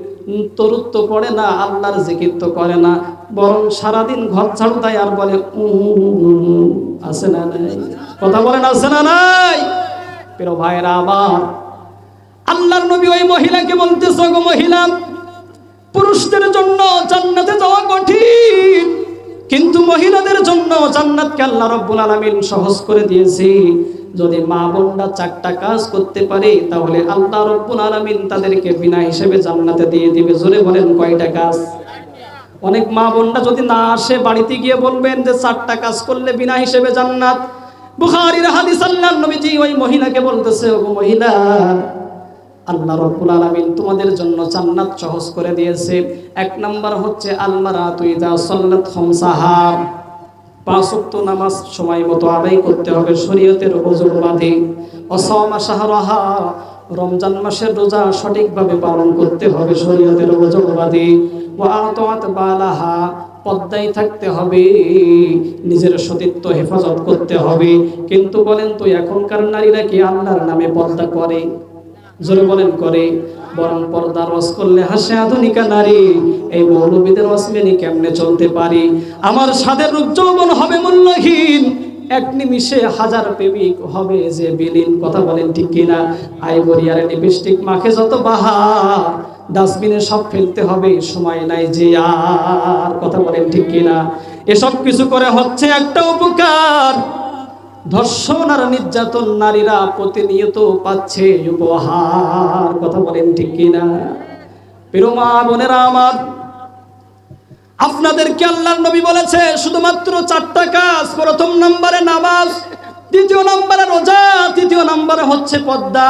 তরুদ তো পড়ে না, আল্লাহর জিকির তো করে না, বরং সারাদিন ঘর ঝাড়ু দেয় আর বলে আছে না নাই, কথা বলেন আছে না নাই। প্রিয় ভাইরা আমার, আল্লাহর নবী ওই মহিলাকে বলতেছে, গো মহিলা, পুরুষদের জন্য জান্নাতে যাওয়া কঠিন, কিন্তু মহিলাদের জন্য জান্নাতকে আল্লাহ রাব্বুল আলামিন সহজ করে দিয়েছে। যদি মা বোনরা 4টা কাজ করতে পারে, তাহলে আল্লাহ রাব্বুল আলামিন তাদেরকে বিনা হিসেবে জান্নাতে দিয়ে দিবে। জোরে বলেন কয়টা কাজ? অনেক মা বোনরা যদি না আসে, বাড়িতে গিয়ে বলবেন যে 4টা কাজ করলে বিনা হিসেবে জান্নাত। বুখারীর হাদিস, আল্লাহর নবীজি ওই মহিলাকে বলতেছে, ও মহিলা, আল্লাহ রাব্বুল আলামিন তোমাদের জন্য জান্নাত সহজ করে দিয়েছে। 1 নাম্বার হচ্ছে আল মারাতু ইযা সাল্লাত খামসাহা, 5 ওয়াক্ত নামাজ সময় মতো আদায় করতে হবে শরীয়তের ওজোর বাঁধে। ওয়াসামা শাহরাহা, রমজান মাসের রোজা সঠিকভাবে পালন করতে হবে শরীয়তের ওজোর বাঁধে। ওয়া আতাত বালাহা, পর্দায় থাকতে হবে, নিজের সতীত্ব হেফাজত করতে হবে। কিন্তু বলেন তো, এখনকার নারীরা কি আল্লাহর নামে পর্দা করে? জোরে বলেন করে? বরং পর্দার ওয়াজ করলে হাসে আধুনিকা নারী, এই মৌলবীদের ওয়াজ মেনে কেমনে চলতে পারি? আমার সাদের রূপ যৌবন হবে মূল্যহীন, এক নিমিষে হাজার প্রেমিক হবে যে বিলীন। কথা বলেন ঠিক কিনা? আইভরি আর লিপস্টিক মাখে যত বাহার, ডাস্টবিনে সব ফেলতে হবে, সময় নাই যে আর। কথা বলেন ঠিক কিনা? এসব কিছু করে হচ্ছে একটা উপকার, ধর্ষণ আর নির্যাতন নারীরা প্রতিনিয়ত পাচ্ছে উপহার। কথা বলেন ঠিক কিনা? প্রিয় মা বোনেরা আমার, আপনাদেরকে আল্লাহর নবী বলেছে শুধুমাত্র 4টা কাজ। প্রথম নম্বরে নামাজ, দ্বিতীয় নম্বরে রোজা, তৃতীয় নম্বরে হচ্ছে পর্দা,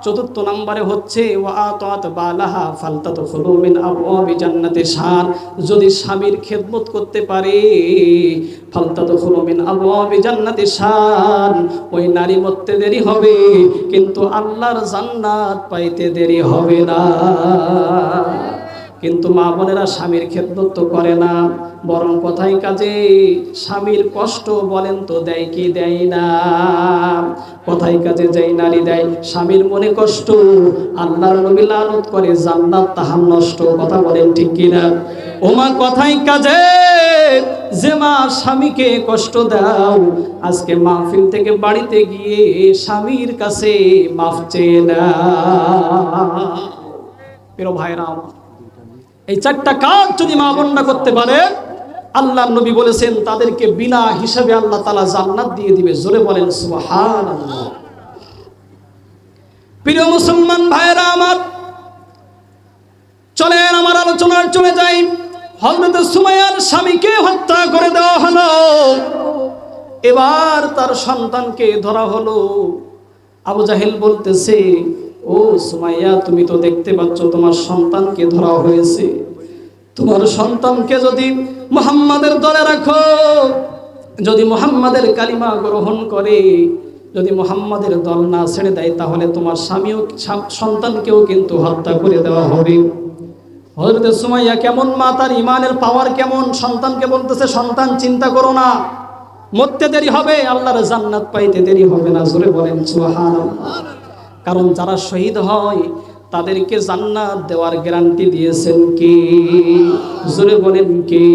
চতুর্থ নম্বরে হচ্ছে ওয়া আতাত বালাহা ফালতাদখুলু মিন আবওয়াবি জান্নাতি শান। যদি স্বামীর খেদমত করতে পারে, ফালতাদখুলু মিন আবওয়াবি জান্নাতি শান, ওই নারী মরতে দেরি হবে কিন্তু আল্লাহর জান্নাত পাইতে দেরি হবে না। কিন্তু মা বোনেরা স্বামীর খেদমত তো করে না, বরং কথাই কাজে স্বামীর কষ্ট বলেন তো দেয় কি দেয় না? কথাই কাজে যেই নারী দেয় স্বামীর মনে কষ্ট, আল্লাহর নবী লানত করে জান্নাত তাহার নষ্ট। কথা বলেন ঠিক কিনা? ও মা, কথাই কাজে যে মা স্বামীকে কষ্ট দাও, আজকে মাহফিল থেকে বাড়িতে গিয়ে স্বামীর কাছে মাফ চেয়ে না। প্রিয় ভাইরা আমার, এই 4টা কাজ যদি মা বোনরা করতে পারে, আল্লাহর নবী বলেছেন তাদেরকে বিনা হিসাবে আল্লাহ তাআলা জান্নাত দিয়ে দিবে। জোরে বলেন সুবহানাল্লাহ। প্রিয় মুসলমান ভাইরা আমার, চলেন আমার আলোচনার চলে যাই। হযরত সুমাইয়ার স্বামীকে হত্যা করে দেওয়া হলো, এবার তার সন্তানকে ধরা হলো। আবু জাহেল বলতেছে, ও সুমাইয়া, তুমি তো দেখতে পাচ্ছ তোমার সন্তানকে ধরা হয়েছে, তোমার সন্তানকে যদি মুহাম্মাদের দলে রাখো, যদি মুহাম্মাদের কালিমা গ্রহণ করে, যদি মুহাম্মাদের দল না ছেড়ে দেয়, তাহলে তোমার স্বামীও সন্তানকেও কিন্তু হত্যা করে দেওয়া হবে। হযরত সুমাইয়া কেমন মা, তার ইমানের পাওয়ার কেমন! সন্তানকে বলতেছে, সন্তান চিন্তা করো না, মরতে দেরি হবে, আল্লাহর জান্নাত পাইতে দেরি হবে না। জোরে বলেন সুবহানাল্লাহ। কারণ যারা শহীদ হয় তাদেরকে জান্নাত দেওয়ার গ্যারান্টি দিয়েছেন কে? জোরে বলেন কে?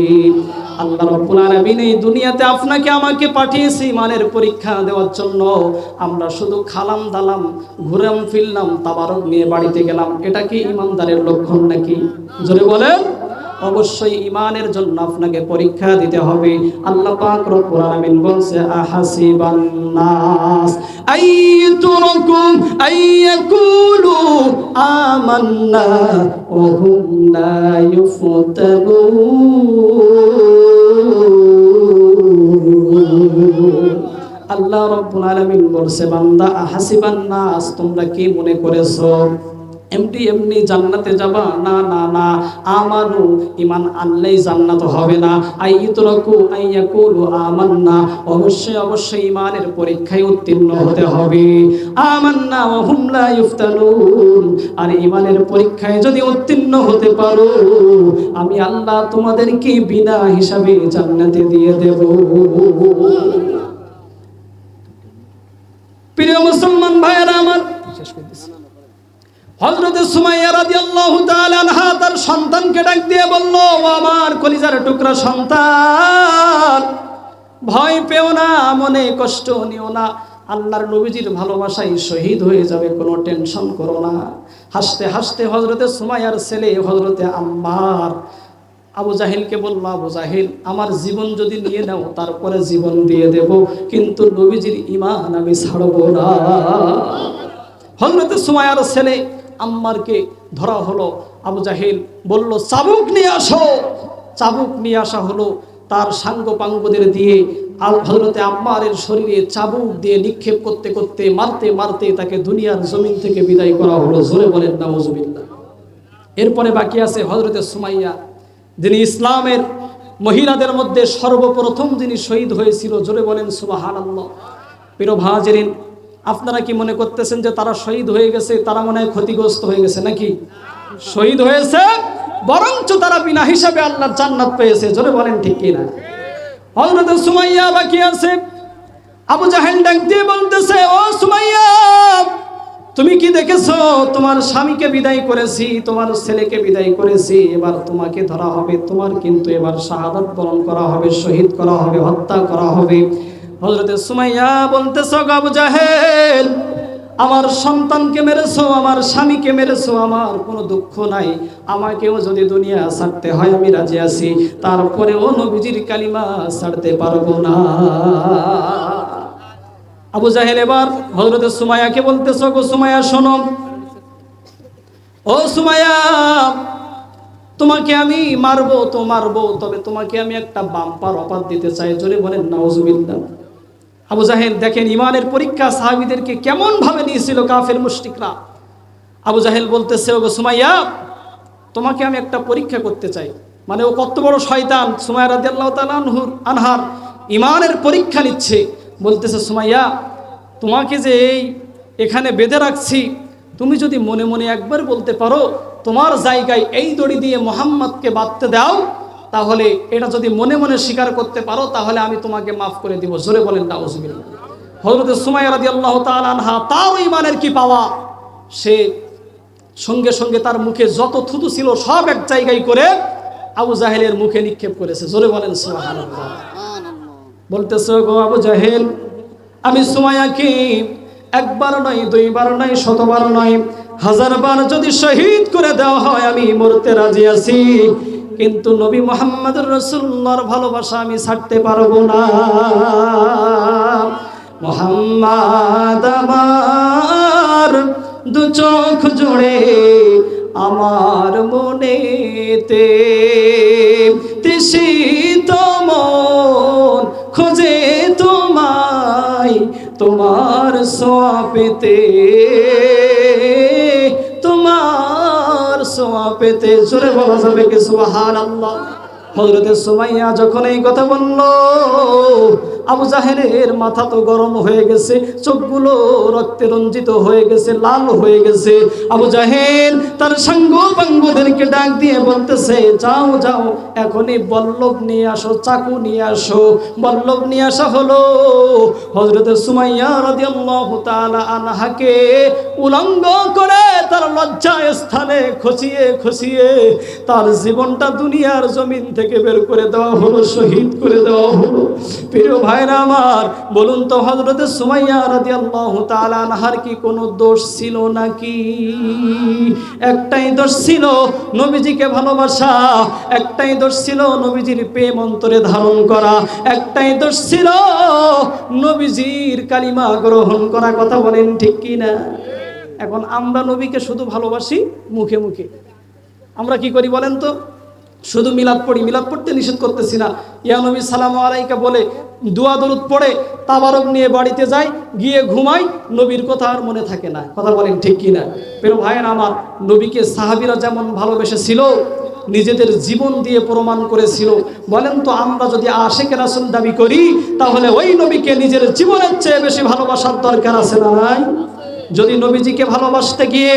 আল্লাহ রাব্বুল আলামিন এই দুনিয়াতে আপনাকে আমাকে পাঠিয়েছে ইমানের পরীক্ষা দেওয়ার জন্য। আমরা শুধু খালাম দালাম, ঘুরাম ফিরলাম, তাবারক নিয়ে বাড়িতে গেলাম, এটা কি ইমানদারের লক্ষণ নাকি? জোরে বলেন। অবশ্যই ইমানের জন্য আপনাকে পরীক্ষা দিতে হবে। আল্লাহ পাক রব্বুল আলামিন বলছে, আহাসিবান নাস আইয়ুতরাকু আইয়াকুলু আমান্না ওয়া হুম লা ইফতানুন। আল্লাহ রাব্বুল আলামিন বলছে, বান্দা, আহাসিবান নাস, তোমরা কি মনে করেছো এমনি এমনি জান্নাতে যাবা না না না, আমানু ঈমান আনলেই জান্নাত হবে না। আইয়ুতরাকু আইয়াকুলু আমান্না, অবশ্যই অবশ্যই ঈমানের পরীক্ষায় উত্তীর্ণ হতে হবে। আমান্না ওয়া হুম লা ইফতানুন, আর ঈমানের পরীক্ষায় যদি উত্তীর্ণ হতে পারো আমি আল্লাহ তোমাদেরকে বিনা হিসাবে জান্নাতে দিয়ে দেব। প্রিয় মুসলমান ভাইয়েরা আমার, হযরত সুমাইয়া রাদিয়াল্লাহু তাআলা আনহা তার সন্তানকে ডাক দিয়ে বলল, ও আমার কলিজার টুকরা সন্তান, ভয় পেও না, মনে কষ্ট নিও না, আল্লাহর নবীজির ভালোবাসায় শহীদ হয়ে যাবে, কোনো টেনশন করো না। হাসতে হাসতে হযরতে সুমাইয়ার ছেলে হযরতে আম্মার আবু জাহিলকে বলল, আবু জাহিল, আমার জীবন যদি নিয়ে নাও তারপরে জীবন দিয়ে দেব, কিন্তু নবীজির ঈমান আমি ছাড়ব না। হযরতে সুমাইয়ার ছেলে আম্মারকে ধরা হলো। আবু জাহিল বলল, চাবুক নিয়ে আসো। চাবুক নিয়ে আসা হলো। তার সাঙ্গপাঙ্গদের দিয়ে হযরতে আম্মারের শরীরে চাবুক দিয়ে নিক্ষেপ করতে করতে মারতে মারতে তাকে দুনিয়ার জমিন থেকে বিদায় করা হলো। জোরে বলেন নাউজুবিল্লাহ। এরপরে বাকি আছে হযরতে সুমাইয়া, যিনি ইসলামের মহিলাদের মধ্যে সর্বপ্রথম যিনি শহীদ হয়েছিল। জোরে বলেন সুবহানাল্লাহ। প্রিয় ভাজেরিন, আপনারা কি মনে করতেছেন যে তারা শহীদ হয়ে গেছে, তারা মনে হয় ক্ষতিগ্রস্ত হয়ে গেছে নাকি? শহীদ হয়েছে, বরঞ্চ তারা বিনা হিসাবে আল্লাহর জান্নাত পেয়েছে। জোরে বলেন ঠিক কি না? হযরত সুমাইয়া বাকি আছে। আবু জাহেল ডাক দিয়ে বলতেছে, ও সুমাইয়া, তুমি কি দেখেছো? তোমার স্বামীকে বিদায় করেছি, তোমার ছেলেকে বিদায় করেছি, এবার তোমাকে ধরা হবে, তোমার কিন্তু এবার শাহাদাত বরণ করা হবে, শহীদ করা হবে, হত্যা করা হবে। হযরতে সুমাইয়া বলতেছে, আবু জাহেল, আমার সন্তানকে মেরেছো, আমার স্বামীকে মেরেছো, আমার কোনো দুঃখ নাই, আমাকেও যদি দুনিয়া ছাড়তে হয় আমি রাজি আছি, তারপরেও নবীজির কালিমা ছাড়তে পারবো না। আবু জাহেল এবার হযরতে সুমাইয়াকে বলতেছে, গো সুমাইয়া শোনো, ও সুমাইয়া, তোমাকে আমি মারবো তো মারবো, তবে তোমাকে আমি একটা বাম্পার অফার দিতে চাই। জোরে বলেন নাউজুবিল্লাহ। আবু জাহেল দেখেন ঈমানের পরীক্ষা সাহাবীদেরকে কেমন ভাবে নিয়েছিল কাফের মুশরিকরা। আবু জাহেল বলতেছে, ও গো সুমাইয়া, তোমাকে আমি একটা পরীক্ষা করতে চাই। মানে ও কত বড় শয়তান। সুমাইয়া রাদিয়াল্লাহু তাআলা আনহার ঈমানের পরীক্ষা নিচ্ছে। বলতেছে, সুমাইয়া, তোমাকে যে এখানে বেঁধে রাখছি, তুমি যদি মনে মনে একবার বলতে পারো তোমার জায়গায় এই দড়ি দিয়ে মুহাম্মদকে বাঁধতে দাও, তাহলে এটা যদি মনে মনে স্বীকার করতে পারো তাহলে আমি তোমাকে মাফ করে দিব। জোরে বলেন নাউজুবিল্লাহ। হযরত সুমাইয়া রাদিয়াল্লাহু তাআলা আনহা, তার ঈমানের কি পাওয়া, সে সঙ্গে সঙ্গে তার মুখে যত থুতু ছিল সব এক জায়গায় করে আবু জাহেলের মুখে নিক্ষেপ করেছে। জোরে বলেন সুবহানাল্লাহ। বলতেছে, গো আবু জাহেল, আমি সুমাইয়াকে একবার নয়, দুইবার নয়, শতবার নয়, হাজারবার যদি শহীদ করে দেওয়া হয় আমি মরতে রাজি আছি, কিন্তু নবী মুহাম্মদুর রাসূলুল্লাহর ভালোবাসা আমি ছাড়তে পারবো না। মুহাম্মদ আমার দু চোখ জুড়ে আমার মনেতে, তৃষিত মন খোঁজে তোমায়, তোমার ছোঁয়া পেতে, তোমার ছোঁয়া পেতে। জোরে বলা যাবে কি সুবহানাল্লাহ? হযরতে সুমাইয়া যখন এই কথা বলল, আবু জাহেলের মাথা তো গরম হয়ে গেছে, চোখগুলো রক্তে রঞ্জিত হয়ে গেছে, লাল হয়ে গেছে। আবু জাহেল তার সাঙ্গপাঙ্গদেরকে ডাক দিয়ে বলতেছে, যাও যাও, এখনই বল্লভ নিয়ে আসো, চাকু নিয়ে আসো। বল্লভ নিয়ে আসা হলো। হযরতে সুমাইয়া রাদিয়াল্লাহু তাআলা আনহাকে উলঙ্গ করে তার লজ্জা স্থানে খচিয়ে খচিয়ে তার জীবনটা দুনিয়ার জমিন থেকে বের করে দেওয়া হলো, শহীদ করে দেওয়া হলো। প্রিয় ভাইরা আমার, বলুন তো হযরতে সুমাইয়া রাদিয়াল্লাহু তাআলা আনহার কি কোনো দোষ ছিল নাকি? একটাই দোষ ছিল, নবীজিকে ভালোবাসা। একটাই দোষ ছিল, নবীজির প্রেম অন্তরে ধারণ করা। একটাই দোষ ছিল, নবীজির কালিমা গ্রহণ করা। কথা বলেন ঠিক কি না? এখন আমরা নবীকে শুধু ভালোবাসি মুখে মুখে, আমরা কি করি বলেন তো? শুধু মিলাদ পড়ি, মিলাদ পড়তে নিষেধ করতেছি না, ইয়া নবী সালামু আলাইকা বলে দোয়া দরুদ পড়ে তাবারক নিয়ে বাড়িতে যায়, গিয়ে ঘুমায়, নবীর কথা আর মনে থাকে না। কথা বলেন ঠিক কিনা? প্রিয় ভাইয়েরা আমার, নবীকে সাহাবীরা যেমন ভালোবেসেছিল, নিজেদের জীবন দিয়ে প্রমাণ করেছিল। বলেন তো, আমরা যদি আশিকে রাসূল দাবি করি, তাহলে ওই নবীকে নিজের জীবনের চেয়ে বেশি ভালোবাসার দরকার আছে না নাই? যদি নবীজিকে ভালোবাসতে গিয়ে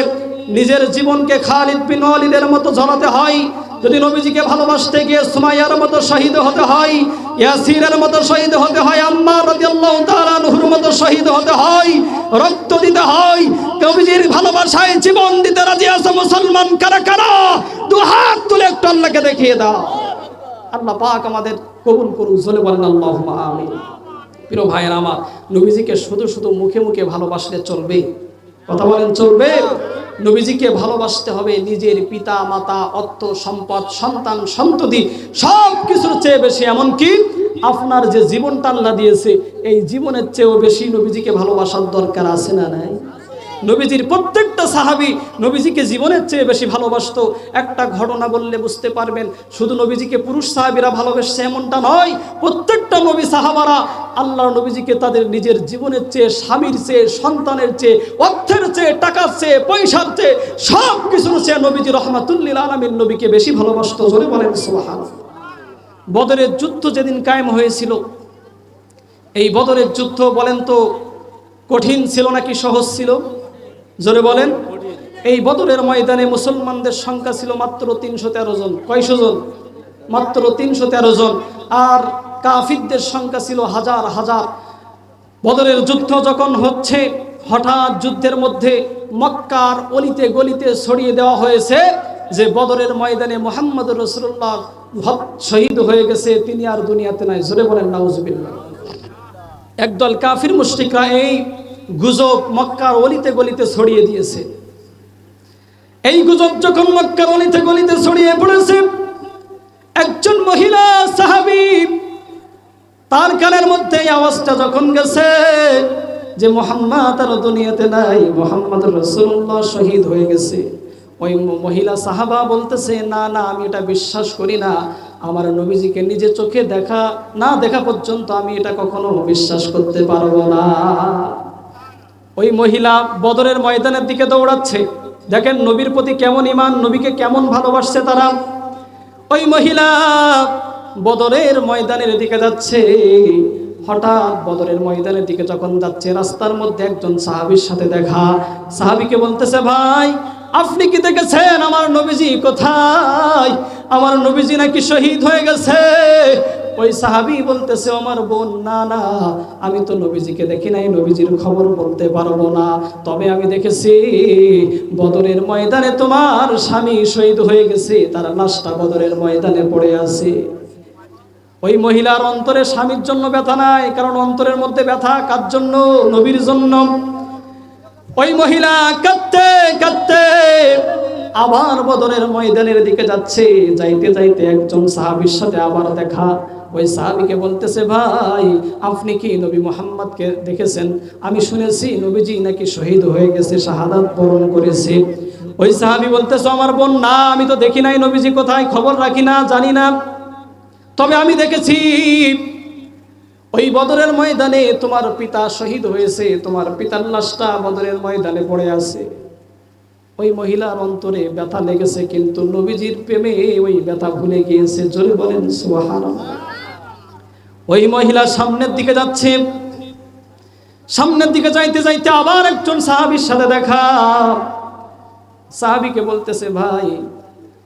নিজের জীবনকে খালিদ বিন ওয়ালিদের মতো ঝরাতে হয়, যদি নবীজিকে ভালোবাসতে গিয়ে সুমাইয়ার মতো শহীদ হতে হয়, ইয়াসিরের মতো শহীদ হতে হয়, আম্মার রাদিয়াল্লাহু তাআলা আনহুর মতো শহীদ হতে হয়, রক্ত দিতে হয়, নবীজির ভালোবাসায় জীবন দিতে রাজি আছে মুসলমান কারা কারা? দুহাত তুলে একটু আল্লাহকে দেখিয়ে দাও। আল্লাহ পাক আমাদের কবুল করুন, জোরে বলেন আল্লাহুম্মা আমিন। প্রিয় ভাইয়েরা আমার, নবীজিকে শুধু শুধু মুখে মুখে ভালোবাসলে চলবে? কথা বলেন, চলবে? নবীজিকে ভালোবাসতে হবে নিজের পিতা মাতা, অর্থ সম্পদ, সন্তান সন্ততি সব কিছুর চেয়ে বেশি। এমনকি আপনার যে জীবনটা আল্লাহ দিয়েছে, এই জীবনের চেয়েও বেশি নবীজিকে ভালোবাসার দরকার আছে না নাই? নবীজির প্রত্যেকটা সাহাবী নবীজিকে জীবনের চেয়ে বেশি ভালোবাসতো। একটা ঘটনা বললে বুঝতে পারবেন, শুধু নবীজিকে পুরুষ সাহাবীরা ভালোবাসছে এমনটা নয়, প্রত্যেকটা নবী সাহাবারা আল্লাহর নবীজিকে তাদের নিজের জীবনের চেয়ে, স্বামীর চেয়ে, সন্তানের চেয়ে, অর্থের চেয়ে, টাকার চেয়ে, পয়সার চেয়ে, সব কিছুর চেয়ে নবীজি রাহমাতুল লিল আলামিন নবীকে বেশি ভালোবাসতো। জোরে বলেন সুবহানাল্লাহ। বদরের যুদ্ধ যেদিন কায়েম হয়েছিল, এই বদরের যুদ্ধ বলেন তো কঠিন ছিল নাকি সহজ ছিল? জোরে বলেন। এই বদরের ময়দানে মুসলমানদের সংখ্যা ছিল মাত্র 313 জন। কয়শো জন? মাত্র 313 জন। আর কাফিরদের সংখ্যা ছিল হাজার হাজার। বদরের যুদ্ধ যখন হচ্ছে, হঠাৎ যুদ্ধের মধ্যে মক্কার অলিতে গলিতে ছড়িয়ে দেওয়া হয়েছে যে বদরের ময়দানে মুহাম্মদুর রাসূলুল্লাহ শহীদ হয়ে গেছে, তিনি আর দুনিয়াতে নাই। জোরে বলেন নাউজুবিল্লাহ। একদল কাফির মুশরিকরা এই গুজব মক্কার অলিতে গলিতে ছড়িয়ে দিয়েছে। এই গুজব যখন মক্কার অলিতে গলিতে ছড়িয়ে পড়েছে, একজন মহিলা সাহাবী, তার কানের মধ্যে এই আওয়াজটা যখন গেছে যে মুহাম্মদ আর দুনিয়াতে নাই, মুহাম্মদুর রাসূলুল্লাহ শহীদ হয়ে গেছে, ওই মহিলা সাহাবা বলতেছে, না না, আমি এটা বিশ্বাস করি না। আমার নবীজিকে নিজে চোখে না দেখা পর্যন্ত আমি এটা কখনো বিশ্বাস করতে পারবো না। ওই মহিলা বদরের ময়দানের দিকে দৌড়াচ্ছে। দেখেন নবীর প্রতি কেমন ঈমান, নবীকে কেমন ভালোবাসছে তারা। ওই মহিলা বদরের ময়দানের দিকে যাচ্ছে। হঠাৎ বদরের ময়দানের দিকে যখন যাচ্ছে, রাস্তার মধ্যে একজন সাহাবীর সাথে দেখা। সাহাবীকে বলতেছে, ভাই আপনি কি দেখেছেন আমার নবীজি কোথায়? আমার নবীজি নাকি শহীদ হয়ে গেছে। ওই সাহাবী বলতেছে, আমার বোন, না না, আমি তো নবীজিকে দেখি নাই, নবীজির খবর বলতে পারবো না। তবে আমি দেখেছি বদরের ময়দানে তোমার স্বামী শহীদ হয়ে গেছে, তার লাশটা বদরের ময়দানে পড়ে আছে। ওই মহিলার অন্তরে স্বামীর জন্য ব্যথা নাই, কারণ অন্তরের মধ্যে ব্যথা কার জন্য? নবীর জন্য। ওই মহিলা কাঁদতে কাঁদতে আবার বদরের ময়দানের দিকে যাচ্ছে। যাইতে যাইতে একজন সাহাবীর সাথে আবার দেখা। ওই সাহাবীকে বলতেছে, ভাই আপনি কি নবী মুহাম্মদকে দেখেছেন? আমি শুনেছি নবীজি নাকি শহীদ হয়ে গেছে, শাহাদাত বরণ করেছে। ওই সাহাবী বলতেছে, আমার বোন, না, আমি তো দেখি নাই নবীজি কোথায়, খবর রাখি না, জানি না। তবে আমি দেখেছি ওই বদরের ময়দানে তোমার পিতা শহীদ হয়েছে, তোমার পিতার লাশটা বদরের ময়দানে পড়ে আছে। ওই মহিলার অন্তরে ব্যথা লেগেছে, কিন্তু নবীজির প্রেমে ওই ব্যথা ভুলে গিয়েছে। জোরে বলেন সুবহানাল্লাহ। ওই মহিলা সামনের দিকে যাচ্ছে। সামনের দিকে যাইতে যাইতে আবার একজন সাহাবীর সাথে দেখা। সাহাবীকে বলতেছে, ভাই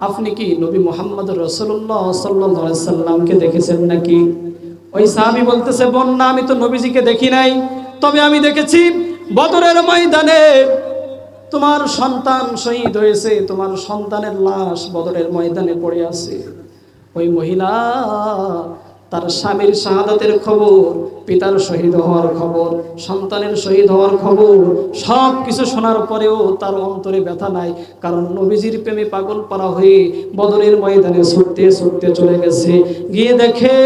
আপনি কি নবী মুহাম্মদুর রাসূলুল্লাহ সাল্লাল্লাহু আলাইহি সাল্লামকে দেখেছেন নাকি? ওই সাহাবী বলতেছে, বোন, না, আমি তো নবীজিকে দেখি নাই, তবে আমি দেখেছি বদরের ময়দানে তোমার সন্তান শহীদ হয়েছে, তোমার সন্তানের লাশ বদরের ময়দানে পড়ে আছে। ওই মহিলা তার স্বামীর শাহাদাতের খবর, পিতার শহীদ হওয়ার খবর, সন্তানের শহীদ হওয়ার খবর সব কিছু শোনার পরেও তার অন্তরে ব্যথা নাই, কারণ নবীজির প্রেমে পাগল পারা হয়ে বদরের ময়দানে ছুটতে ছুটতে চলে গেছে। গিয়ে দেখে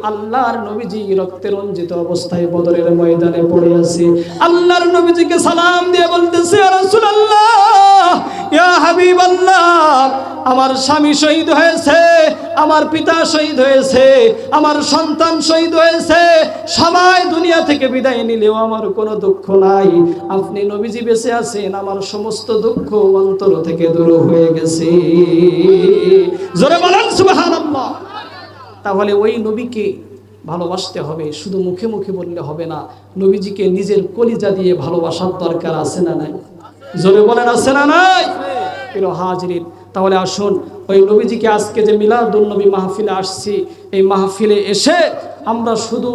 আল্লাহর নবীজি রক্তে রঞ্জিত অবস্থায় বদরের ময়দানে পড়ে আছে। আল্লাহর নবীজিকে সালাম দিয়ে বলতেছে, ইয়া রাসূলুল্লাহ, ইয়া হাবিবাল্লাহ, আমার স্বামী শহীদ হয়েছে, আমার পিতা শহীদ হয়েছে, আমার সন্তান শহীদ হয়েছে, সবাই দুনিয়া থেকে বিদায় নিলেও আমার কোনো দুঃখ নাই। আপনি নবীজি বেঁচে আছেন, আমার সমস্ত দুঃখ অন্তর থেকে দূর হয়ে গেছে। জোরে বলেন সুবহানাল্লাহ। তাহলে ওই নবীকে ভালোবাসতে হবে, শুধু মুখে মুখে বললে হবে না, নবীজিকে নিজের কলিজা দিয়ে ভালোবাসার দরকার আছে না নাই? জোরে বলেন আছে না নাই? প্রিয় হাজিরিন, তাহলে আসুন ওই নবীজিকে আজকে যে মিলাদুন নবী মাহফিলে আসছি, এই মাহফিলে এসে আমরা শুধু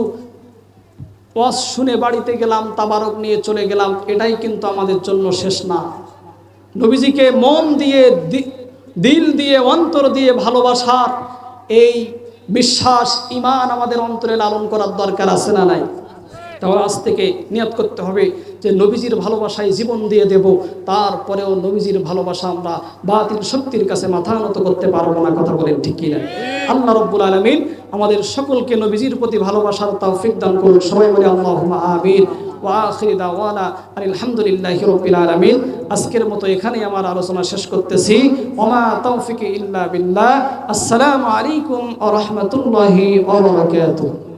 ওয়াজ শুনে বাড়িতে গেলাম, তাবারক নিয়ে চলে গেলাম, এটাই কিন্তু আমাদের জন্য শেষ না। নবীজিকে মন দিয়ে, দিল দিয়ে, অন্তর দিয়ে ভালোবাসার এই বিশ্বাস, ঈমান আমাদের অন্তরে লালন করার দরকার আছে না নাই? তাহলে আজ থেকে নিয়ত করতে হবে যে নবীজির ভালোবাসায় জীবন দিয়ে দেব, তারপরেও নবীজির ভালোবাসা আমরা বাতিল শক্তির কাছে মাথা নত করতে পারবো না। কথা বলেন ঠিক কিনা? আল্লাহ রাব্বুল আলামিন আমাদের সকলকে নবীজির প্রতি ভালোবাসার তৌফিক দান করুন। সবাই বলি আল্লাহুম্মা আমিন। ওয়া আখিরু দাওয়ানা আলহামদুলিল্লাহি রাব্বিল আলামিন। আজকের মতো এখানেই আমার আলোচনা শেষ করতেছি। ওমা তৌফিকি ইল্লা বিল্লাহ। আসসালামু আলাইকুম ওয়া রাহমাতুল্লাহি ওয়া বারাকাতুহু।